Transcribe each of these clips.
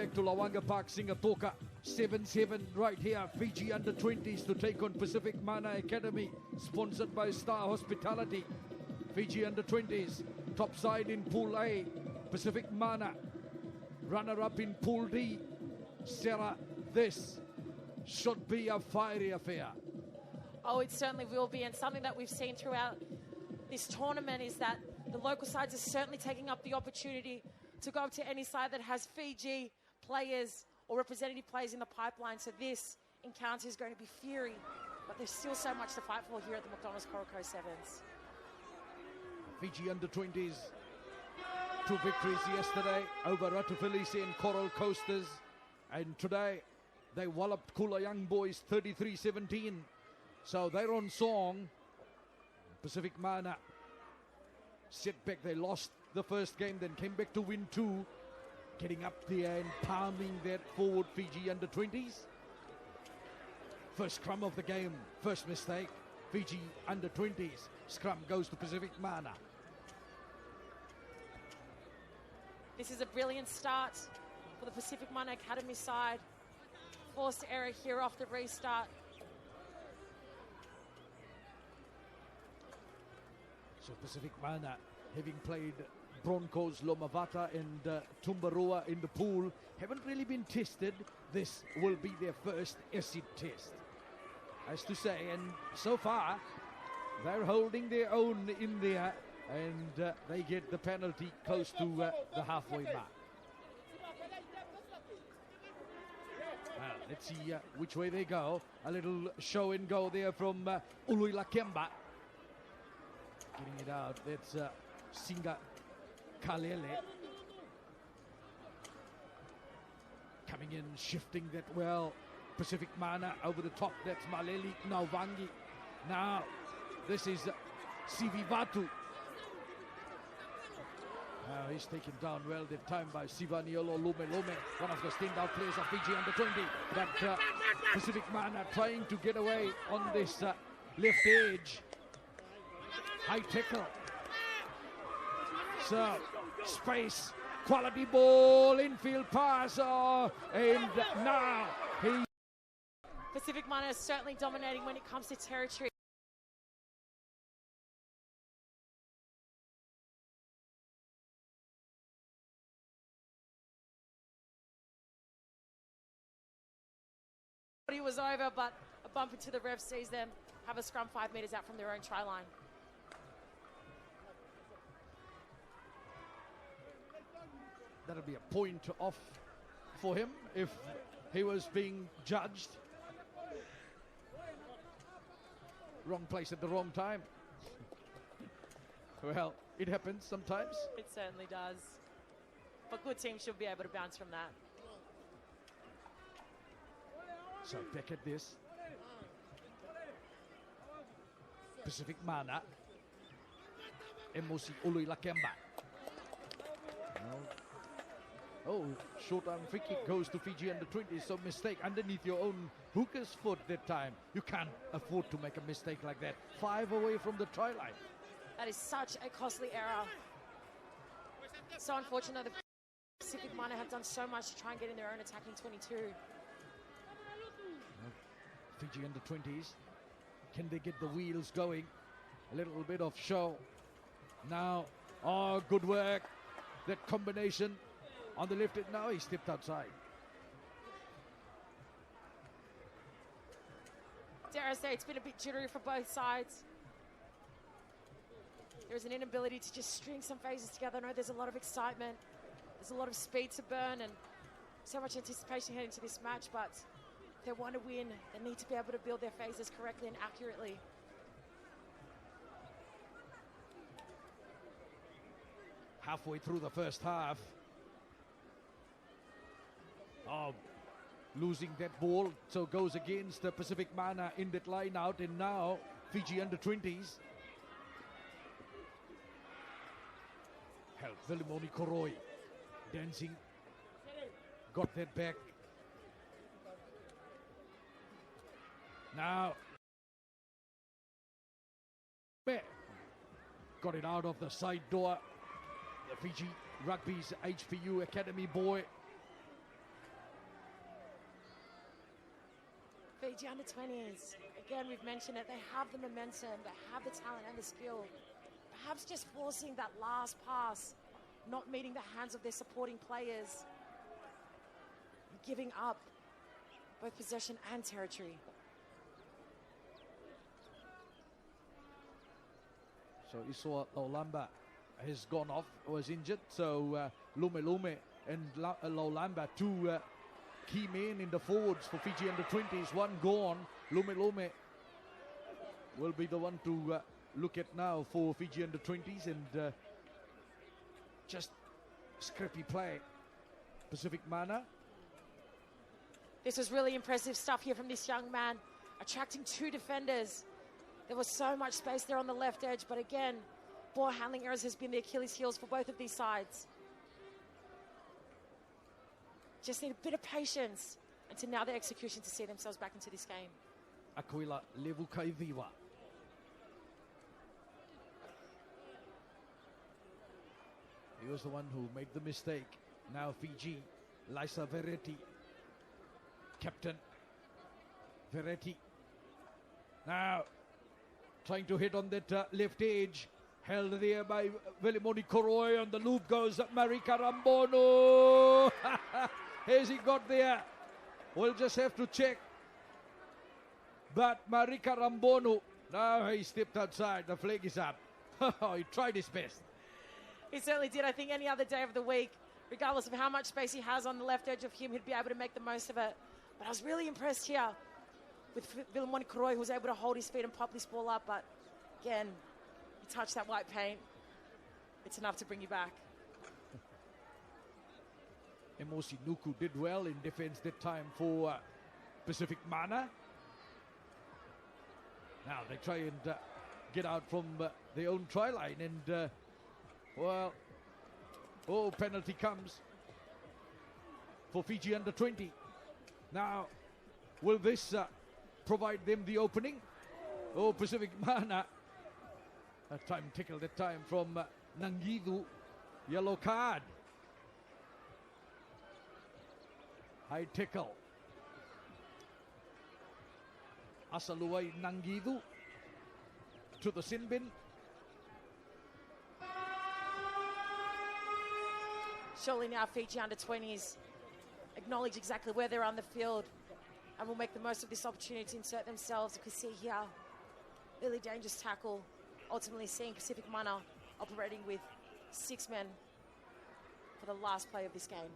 back to Lawanga Park, Singatoka. 7-7 right here. Fiji under-20s to take on Pacific Mana Academy, sponsored by Star Hospitality. Fiji under-20s, top side in Pool A. Pacific Mana, runner-up in Pool D. Sarah, this should be a fiery affair. Oh, it certainly will be, and something that we've seen throughout this tournament is that the local sides are certainly taking up the opportunity to go up to any side that has Fiji players or representative players in the pipeline. So this encounter is going to be fury, but there's still so much to fight for here at the McDonald's Coral Coast Sevens. Fiji under-20s, 2 victories yesterday over Ratufilisi and Coral Coasters, and today they walloped Kula Young Boys 33-17. So they're on song. Pacific Mana set back. They lost the first game, then came back to win 2. Getting up there and palming that forward Fiji under-20s. First scrum of the game, first mistake. Fiji under-20s. Scrum goes to Pacific Mana. This is a brilliant start for the Pacific Mana Academy side. Forced error here off the restart. So Pacific Mana, having played Broncos, Lomavata and Tumbaroa in the pool, haven't really been tested. This will be their first acid test, as to say, and so far they're holding their own in there, and they get the penalty close to the halfway mark. Let's see which way they go. A little show and go there from Ului Lakemba. Getting it out, that's Singa Kalele. Coming in, shifting that well. Pacific Mana over the top, that's Maleli Nauvangi. Now, this is Sivivatu. He's taken down well that time by Sivaniolo Lume, one of the standout players of Fiji under-20. But Pacific Mana trying to get away on this left edge. High tackle. So, space, quality ball, infield pass, and now he... Pacific Mana is certainly dominating when it comes to territory. It was over, but a bump into the ref sees them have a scrum 5 metres out from their own try line. That'll be a point off for him if he was being judged. Wrong place at the wrong time. Well, it happens sometimes. It certainly does. But good teams should be able to bounce from that. So back at this. Pacific Mana. Emosi Ului Lakemba. Oh, short arm free kick goes to Fiji under-20. So mistake underneath your own hooker's foot that time. You can't afford to make a mistake like that. 5 away from the try line. That is such a costly error. So unfortunate the Pacific Mana have done so much to try and get in their own attacking 22. Fiji under-20s. Can they get the wheels going? A little bit of show. Now, oh, good work. That combination on the left. Now he stepped outside. Dare I say, it's been a bit jittery for both sides. There's an inability to just string some phases together. I know there's a lot of excitement. There's a lot of speed to burn and so much anticipation heading into this match, but if they want to win, they need to be able to build their phases correctly and accurately. Halfway through the first half. Oh, losing that ball, so goes against the Pacific Mana in that line out, and now Fiji under-20s. Help Velimoni Koroi. Dancing. Got that back. Now. Got it out of the side door. The Fiji Rugby's HPU Academy boy. Fiji under-20s. Again, we've mentioned it. They have the momentum. They have the talent and the skill. Perhaps just forcing that last pass, not meeting the hands of their supporting players, and giving up both possession and territory. So Iswa Laulamba has gone off, was injured. So Lume and Laulamba, two key men in the forwards for Fiji under-20s. One gone. Lume will be the one to look at now for Fiji under-20s, and just scrappy play. Pacific Mana. This was really impressive stuff here from this young man, attracting two defenders. There was so much space there on the left edge, but again, ball handling errors has been the Achilles heels for both of these sides. Just need a bit of patience until now the execution to see themselves back into this game. Aquila Levukaiviwa. He was the one who made the mistake. Now Fiji, Lisa Veretti, captain Veretti. Now trying to hit on that left edge. Held there by Velimoni Koroi. On the loop goes Marika Rambono. Has he got there? We'll just have to check. But Marika Rambono, now he stepped outside. The flag is up. He tried his best. He certainly did. I think any other day of the week, regardless of how much space he has on the left edge of him, he'd be able to make the most of it. But I was really impressed here with Velimoni Koroi, who was able to hold his feet and pop this ball up. But again, you touch that white paint, it's enough to bring you back. Emosi Nuku did well in defense that time for Pacific Mana. Now they try and get out from their own try line, and penalty comes for Fiji under-20. Now, will this provide them the opening? Pacific Mana. A time tackle that time from Nangidu. Yellow card. High tackle. Asaluai Nangidu to the sin bin. Surely now Fiji under-20s acknowledge exactly where they're on the field and will make the most of this opportunity to insert themselves. You can see here, really dangerous tackle, ultimately seeing Pacific Mana operating with 6 men for the last play of this game,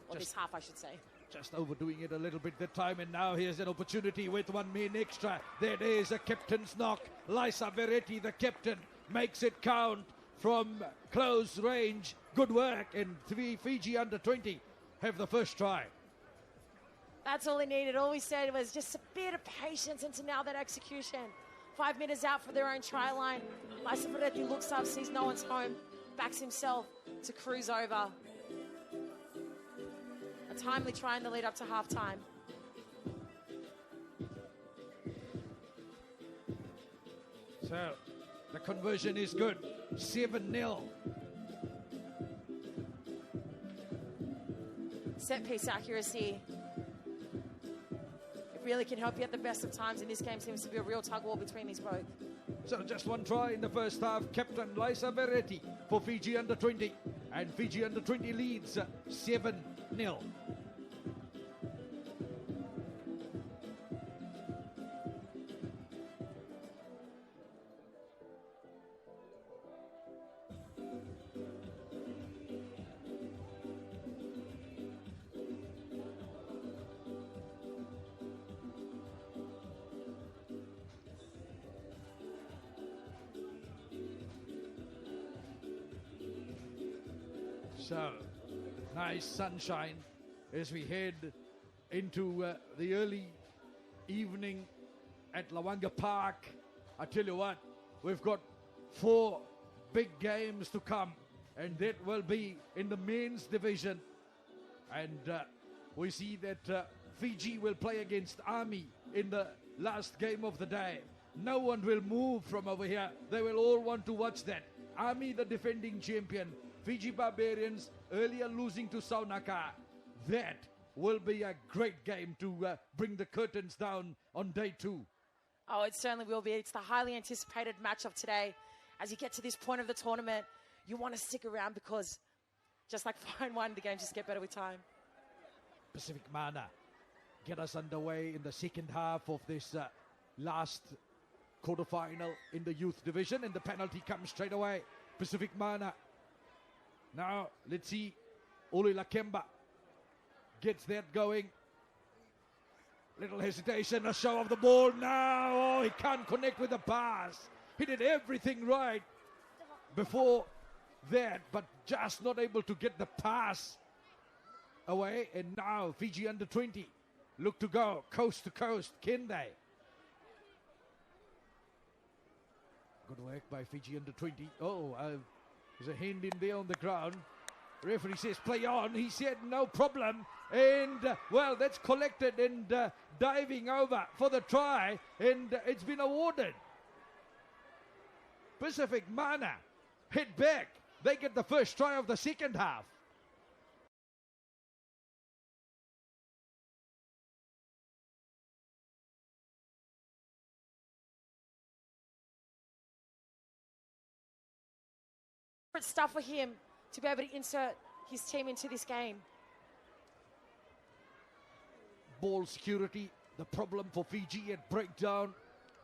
or this half, I should say. Just overdoing it a little bit that time, and now here's an opportunity with 1 man extra. There is a captain's knock. Lisa Veretti, the captain, makes it count from close range. Good work, and Fiji under-20 have the first try. That's all he needed. All we said was just a bit of patience into now that execution. 5 meters out for their own try line. Lisa Veretti looks up, sees no one's home, backs himself to cruise over. A timely try in the lead up to halftime. So the conversion is good. 7-0. Set piece accuracy. It really can help you at the best of times, and this game seems to be a real tug war between these both. So just 1 try in the first half. Captain Lisa Veretti for Fiji under-20. And Fiji under-20 leads 7-0. So, nice sunshine as we head into the early evening at Lawanga Park. I tell you what, we've got 4 big games to come, and that will be in the men's division. And we see that Fiji will play against Army in the last game of the day. No one will move from over here. They will all want to watch that. Army, the defending champion. Fiji Barbarians earlier losing to Saunaka. That will be a great game to bring the curtains down on day 2. Oh, it certainly will be. It's the highly anticipated match of today. As you get to this point of the tournament, you want to stick around because just like fine wine, the games just get better with time. Pacific Mana get us underway in the second half of this last quarterfinal in the youth division, and the penalty comes straight away. Pacific Mana. Now, let's see. Uli Lakemba gets that going. Little hesitation, a show of the ball now. Oh, he can't connect with the pass. He did everything right before that, but just not able to get the pass away. And now Fiji under 20 look to go coast to coast. Can they? Good work by Fiji under 20. Oh, there's a hand in there on the ground. Referee says play on. He said no problem. And, well, that's collected and diving over for the try. And it's been awarded. Pacific Mana hit back. They get the first try of the second half. Stuff for him to be able to insert his team into this game. Ball security, the problem for Fiji at breakdown.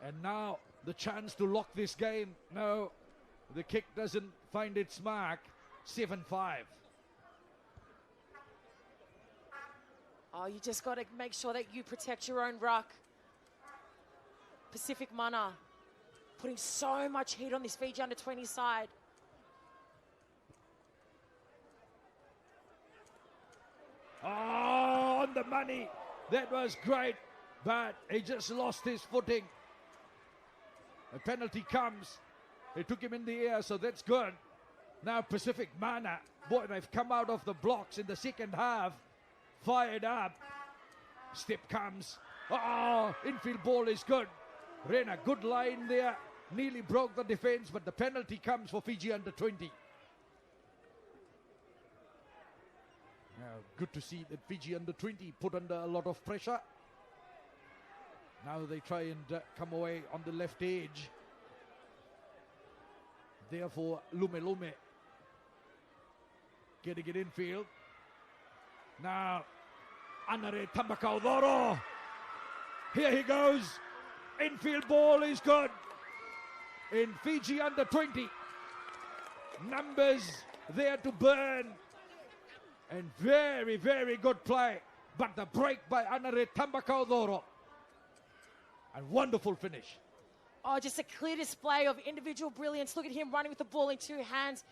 And now the chance to lock this game. No, the kick doesn't find its mark. 7-5. Oh, you just got to make sure that you protect your own ruck. Pacific Mana putting so much heat on this Fiji under 20 side. Oh, on the money. That was great, but he just lost his footing. A penalty comes. They took him in the air, so that's good. Now Pacific Mana, boy, they've come out of the blocks in the second half. Fired up. Step comes. Oh, infield ball is good. Ran a good line there. Nearly broke the defense, but the penalty comes for Fiji under 20. Now, good to see that Fiji under 20 put under a lot of pressure. Now they try and come away on the left edge. Therefore, Lume getting it infield. Now, Anare Tambakaudoro. Here he goes. Infield ball is good. In Fiji under 20. Numbers there to burn. And very, very good play. But the break by Anare Tambakaudoro. And wonderful finish. Oh, just a clear display of individual brilliance. Look at him running with the ball in 2 hands.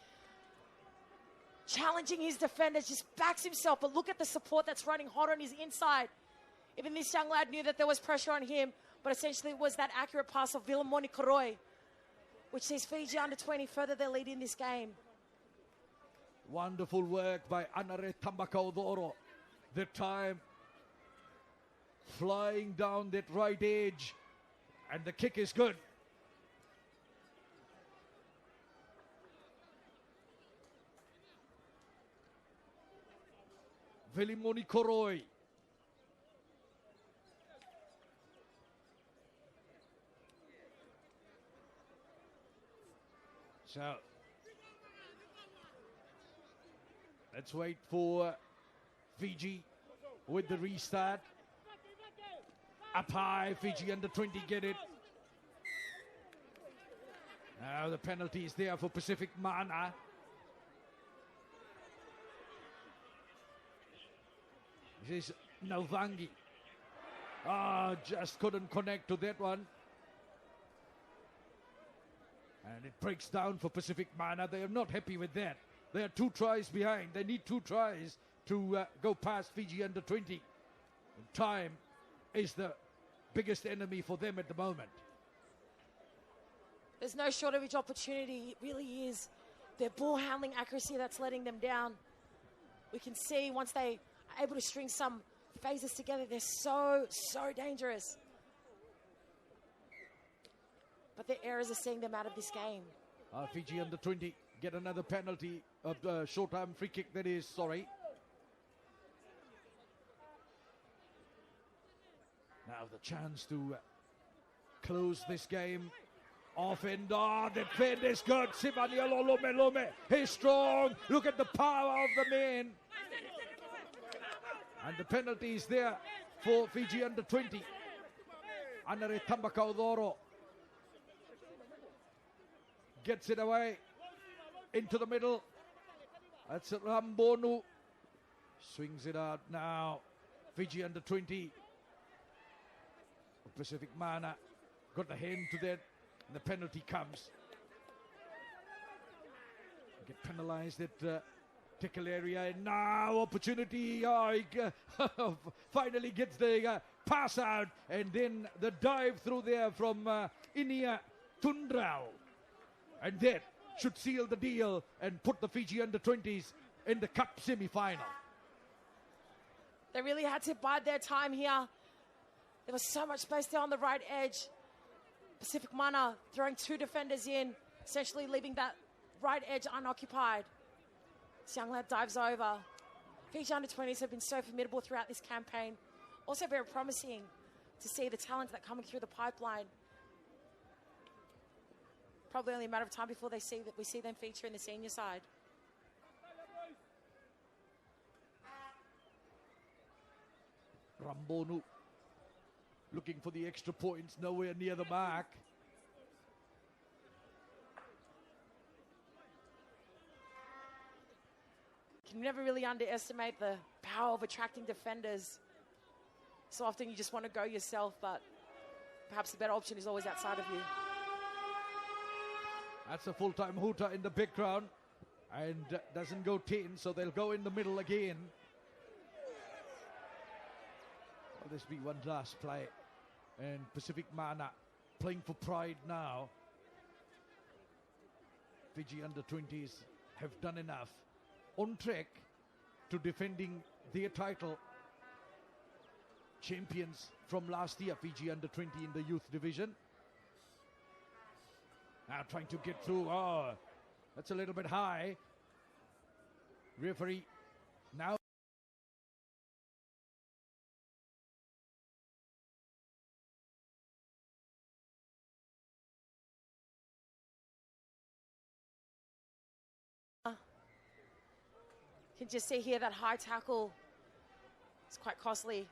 Challenging his defenders, just backs himself. But look at the support that's running hot on his inside. Even this young lad knew that there was pressure on him. But essentially it was that accurate pass of Vilamoni Koroi, which sees Fiji under 20 further their lead in this game. Wonderful work by Anare Tambakaudoro. The time flying down that right edge. And the kick is good. Vilimoni Koroi. So, let's wait for Fiji with the restart. Up high, Fiji under 20 get it. Now the penalty is there for Pacific Mana. This is Nalvangi. Just couldn't connect to that one. And it breaks down for Pacific Mana. They are not happy with that. They are 2 tries behind. They need 2 tries to go past Fiji under 20. And time is the biggest enemy for them at the moment. There's no shortage of opportunity. It really is their ball handling accuracy that's letting them down. We can see once they are able to string some phases together, they're so dangerous. But their errors are seeing them out of this game. Fiji under 20 get another penalty of the short-term free kick, that is, sorry. Now the chance to close this game off, and the defend is good. Sivanielo Lome, he's strong. Look at the power of the man. And the penalty is there for Fiji under 20. Anare Tambakaudoro gets it away into the middle. That's Rambonu. Swings it out now. Fiji under 20. Pacific Mana got the hand to that. And the penalty comes. Get penalized at tackle area. And now opportunity. Finally gets the pass out. And then the dive through there from Inia Tundrau. And that should seal the deal and put the Fiji under 20s in the cup semi-final. They really had to bide their time here. There was so much space there on the right edge. Pacific Mana throwing 2 defenders in, essentially leaving that right edge unoccupied. This young lad dives over. Fiji under 20s have been so formidable throughout this campaign. Also very promising to see the talent that are coming through the pipeline. Probably only a matter of time before we see them feature in the senior side. Rambonu looking for the extra points, nowhere near the mark. Can never really underestimate the power of attracting defenders. So often you just want to go yourself, but perhaps the better option is always outside of you. That's a full-time hooter in the background, and doesn't go 10, so they'll go in the middle again. Will this be one last play? And Pacific Mana playing for pride now. Fiji under 20s have done enough. On track to defending their title. Champions from last year, Fiji under 20 in the youth division. Now trying to get through. Oh, that's a little bit high. Referee now. You can just see here that high tackle is quite costly.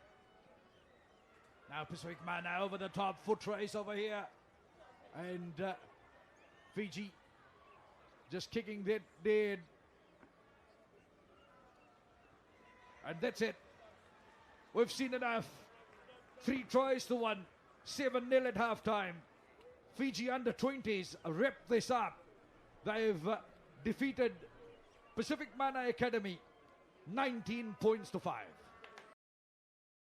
Now Pacific Mana over the top, foot race over here. And Fiji just kicking that dead. And that's it. We've seen enough. 3 tries to 1. 7-0 at halftime. Fiji under 20s wrap this up. They've defeated Pacific Mana Academy 19 points to 5.